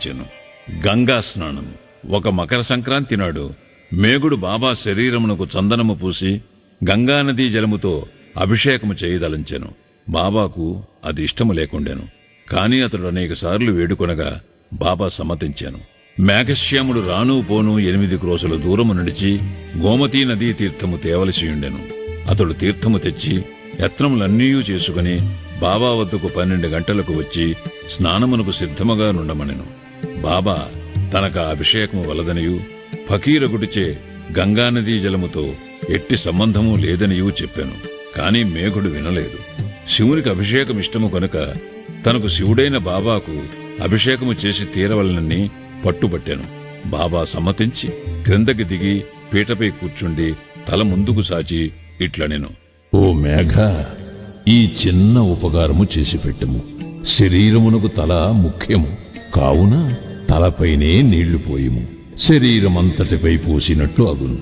చెను గంగా స్నానం. ఒక మకర సంక్రాంతి నాడు మేగుడు బాబా శరీరమునకు చందనము పూసి గంగానదీ జలముతో అభిషేకము చేయదలంచెను. బాబాకు అది ఇష్టము లేకుండెను. కాని అతడు అనేక సార్లు వేడుకొనగా బాబా సమ్మతించాను. మేఘశ్యాముడు రాను పోను 8 క్రోసుల దూరము నడిచి గోమతీ నదీ తీర్థము తేవలసియుండెను. అతడు తీర్థము తెచ్చి యత్నములన్నీయూ చేసుకుని బాబా వద్దకు 12 గంటలకు వచ్చి స్నానమునకు సిద్ధముగా నుండమనెను. బాబా తనక అభిషేకము వలదనియు ఫకీరగుడిచే గంగానదీ జలముతో ఎట్టి సంబంధము లేదనియూ చెప్పాను. కాని మేఘుడు వినలేదు. శివునికి అభిషేకమిష్టము కనుక తనకు శివుడైన బాబాకు అభిషేకము చేసి తీరవలనని పట్టుబట్టాను. బాబా సమ్మతించి క్రిందకి దిగి పీటపై కూర్చుండి తల ముందుకు సాచి ఇట్లనెను. ఓ మేఘ, ఈ చిన్న ఉపకారము చేసి పెట్టము. శరీరమునకు తల ముఖ్యము కావున తలపైనే నీళ్లు పోయము. శరీరమంతటిపై పూసినట్లు అగును.